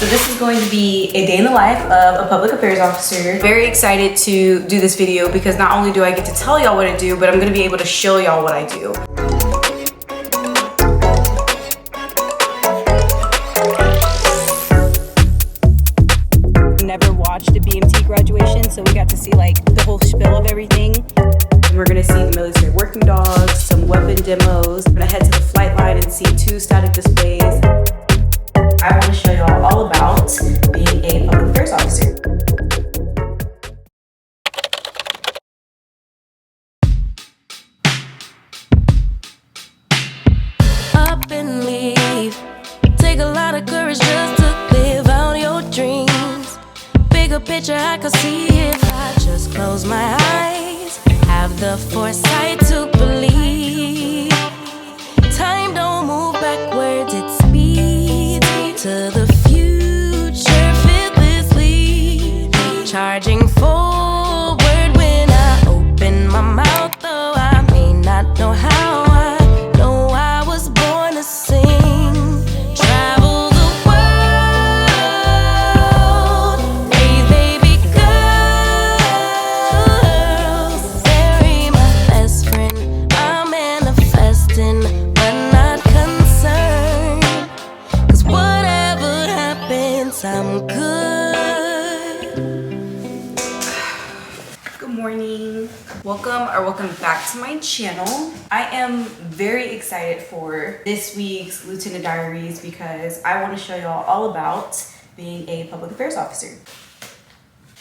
So this is going to be a day in the life of a public affairs officer. Very excited to do this video because not only do I get to tell y'all what I do, but I'm gonna be able to show y'all what I do. Never watched a BMT graduation, so we got to see like the whole spiel of everything. And we're gonna see the military working dogs, some weapon demos. We're gonna head to the flight line and see 2 static displays. I want to show y'all all about being a public affairs officer. Up and leave. Take a lot of courage just to live out your dreams. Bigger picture I could see if I just close my eyes. Have the foresight to believe. Time don't move backwards, it speeds to the future fearlessly. Charging forward when I open my mouth, though I may not know how. I know I was born to sing. Travel the world, raise baby girls. Bury my best friend, I'm manifesting, but not concerned. 'Cause whatever happens, I'm good. Good morning. Welcome back to my channel. I am very excited for this week's Lieutenant Diaries because I want to show y'all all about being a public affairs officer.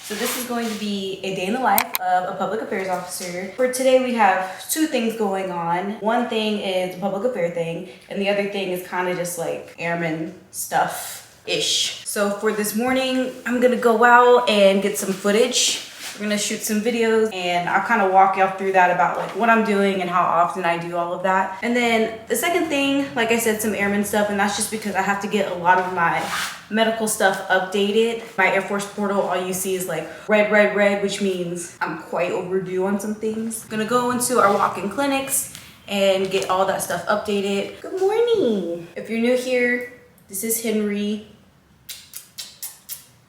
So this is going to be a day in the life of a public affairs officer. For today we have 2 things going on. One thing is the public affair thing, and the other thing is kind of just like airman stuff-ish. So for this morning, I'm gonna go out and get some footage. We're gonna shoot some videos and I'll kind of walk y'all through that about like what I'm doing and how often I do all of that. And then the second thing, like I said, some airman stuff, and that's just because I have to get a lot of my medical stuff updated. My Air Force portal, all you see is like red, red, red, which means I'm quite overdue on some things. I'm gonna go into our walk-in clinics and get all that stuff updated. Good morning. If you're new here, this is Henry.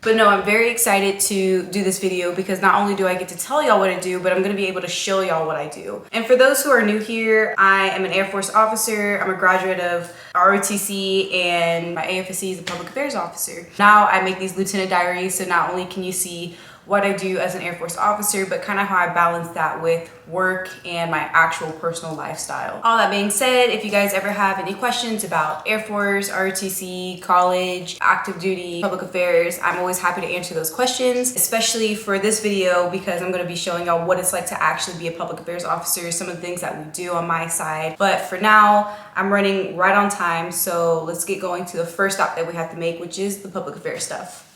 But no, I'm very excited to do this video because not only do I get to tell y'all what I do, but I'm gonna be able to show y'all what I do. And for those who are new here, I am an Air Force officer. I'm a graduate of ROTC and my AFSC is a public affairs officer. Now I make these Lieutenant Diaries, so not only can you see what I do as an Air Force officer, but kind of how I balance that with work and my actual personal lifestyle. All that being said, if you guys ever have any questions about Air Force, ROTC, college, active duty, public affairs, I'm always happy to answer those questions, especially for this video because I'm gonna be showing y'all what it's like to actually be a public affairs officer, some of the things that we do on my side. But for now, I'm running right on time, so let's get going to the first stop that we have to make, which is the public affairs stuff.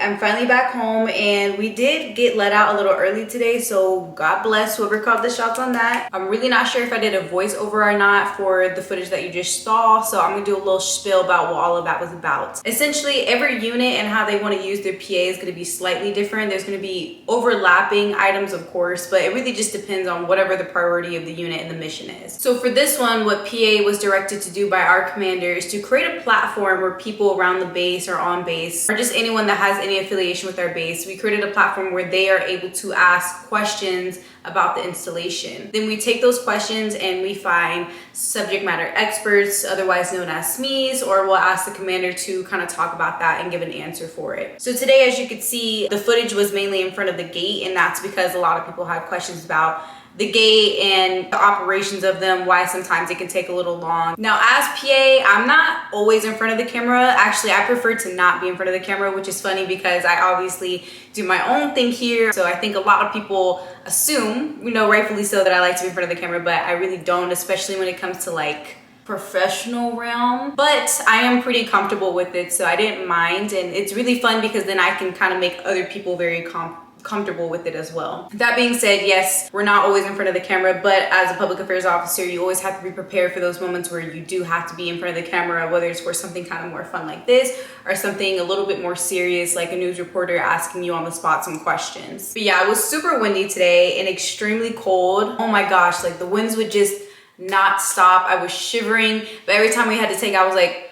I'm finally back home and we did get let out a little early today, so God bless whoever called the shots on that. I'm really not sure if I did a voiceover or not for the footage that you just saw, so I'm gonna do a little spiel about what all of that was about. Essentially, every unit and how they want to use their PA is going to be slightly different. There's going to be overlapping items, of course, but it really just depends on whatever the priority of the unit and the mission is. So for this one, what PA was directed to do by our commander is to create a platform where people around the base or on base, or just anyone that has any affiliation affiliation with our base, we created a platform where they are able to ask questions about the installation. Then we take those questions and we find subject matter experts, otherwise known as SMEs, or we'll ask the commander to kind of talk about that and give an answer for it. So today, as you could see, the footage was mainly in front of the gate, and that's because a lot of people had questions about the gate and the operations of them, why sometimes it can take a little long. Now, as PA, I'm not always in front of the camera. Actually, I prefer to not be in front of the camera, which is funny because I obviously do my own thing here. So I think a lot of people assume, rightfully so, that I like to be in front of the camera, but I really don't, especially when it comes to like professional realm. But I am pretty comfortable with it, so I didn't mind. And it's really fun because then I can kind of make other people very comfortable with it as well. That being said, yes, we're not always in front of the camera, but as a public affairs officer, you always have to be prepared for those moments where you do have to be in front of the camera, whether it's for something kind of more fun like this or something a little bit more serious like a news reporter asking you on the spot some questions. But yeah, it was super windy today and extremely cold. Oh my gosh, like the winds would just not stop. I was shivering, but every time we had to take, I was like,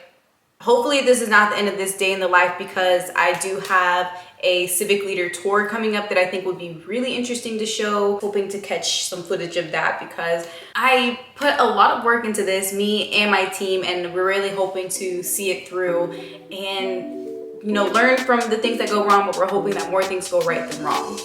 hopefully this is not the end of this day in the life, because I do have a civic leader tour coming up that I think would be really interesting to show. Hoping to catch some footage of that because I put a lot of work into this, me and my team, and we're really hoping to see it through and learn from the things that go wrong, but we're hoping that more things go right than wrong.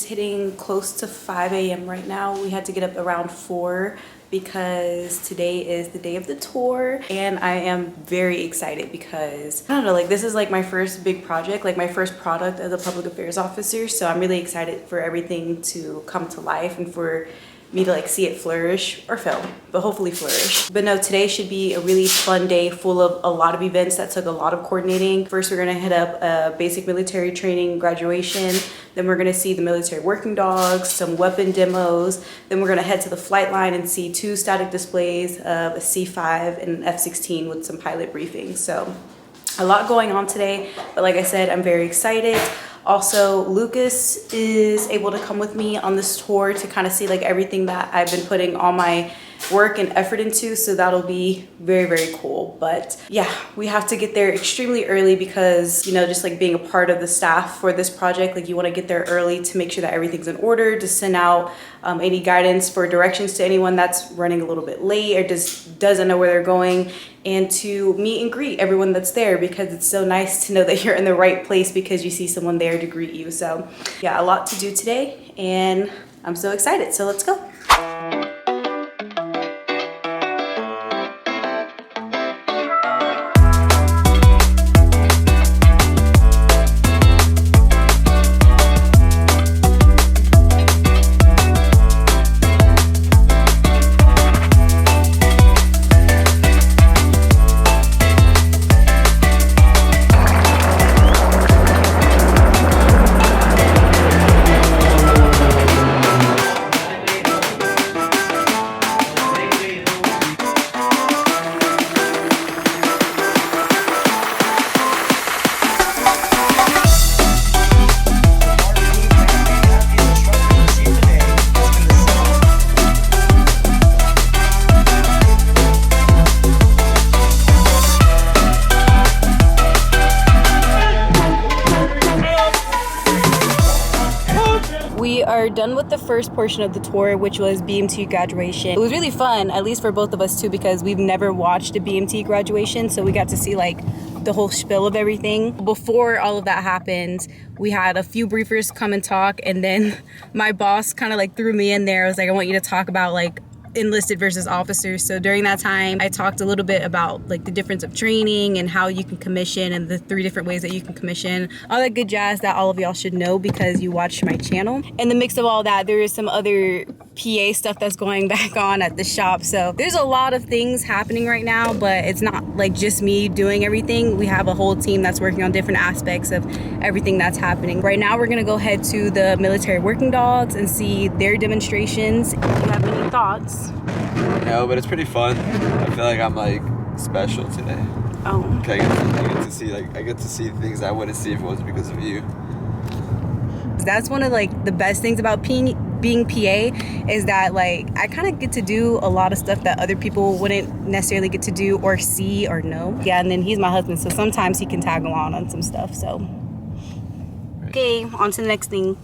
Hitting close to 5 a.m. right now. We had to get up around 4 because today is the day of the tour, and I am very excited because I don't know, like this is like my first big project, like my first product as a public affairs officer. So I'm really excited for everything to come to life and for me to like see it flourish, or fail, but hopefully flourish. But no, today should be a really fun day full of a lot of events that took a lot of coordinating. First, we're gonna hit up a basic military training graduation. Then we're gonna see the military working dogs, some weapon demos. Then we're gonna head to the flight line and see 2 static displays of a C5 and an F-16 with some pilot briefings. So a lot going on today, but like I said, I'm very excited. Also, Lucas is able to come with me on this tour to kind of see like everything that I've been putting all my work and effort into, so that'll be very, very cool. But yeah, we have to get there extremely early because just like being a part of the staff for this project, like you want to get there early to make sure that everything's in order, to send out any guidance for directions to anyone that's running a little bit late or just doesn't know where they're going, and to meet and greet everyone that's there, because it's so nice to know that you're in the right place because you see someone there to greet you. So yeah, a lot to do today and I'm so excited, so let's go. We are done with the first portion of the tour, which was BMT graduation. It was really fun, at least for both of us too, because we've never watched a BMT graduation, so we got to see like the whole spiel of everything. Before all of that happened, we had a few briefers come and talk, and then my boss kind of like threw me in there. I was like, I want you to talk about like enlisted versus officers. So during that time, I talked a little bit about like the difference of training and how you can commission and the 3 different ways that you can commission, all that good jazz that all of y'all should know because you watch my channel. In the mix of all that, there is some other PA stuff that's going back on at the shop. So there's a lot of things happening right now, but it's not like just me doing everything. We have a whole team that's working on different aspects of everything that's happening. Right now, we're gonna go head to the military working dogs and see their demonstrations. If you have any thoughts? No, but it's pretty fun. I feel like I'm like special today. Oh. Okay, I get to see things I wouldn't see if it wasn't because of you. That's one of like the best things about being PA is that like I kind of get to do a lot of stuff that other people wouldn't necessarily get to do or see or know. Yeah, and then he's my husband, so sometimes he can tag along on some stuff. So, okay, on to the next thing.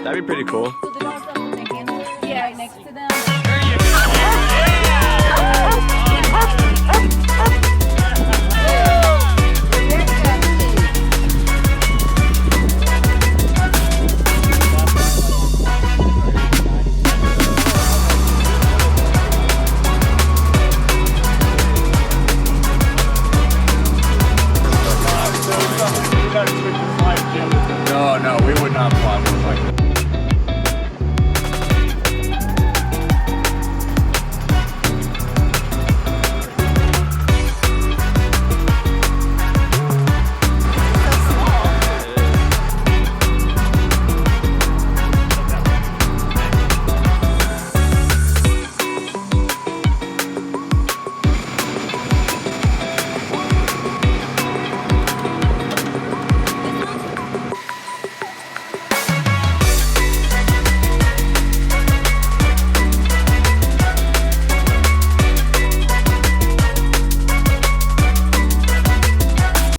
That'd be pretty cool. So the dogs up with the handler, yeah, right next to them. No, we would not fly.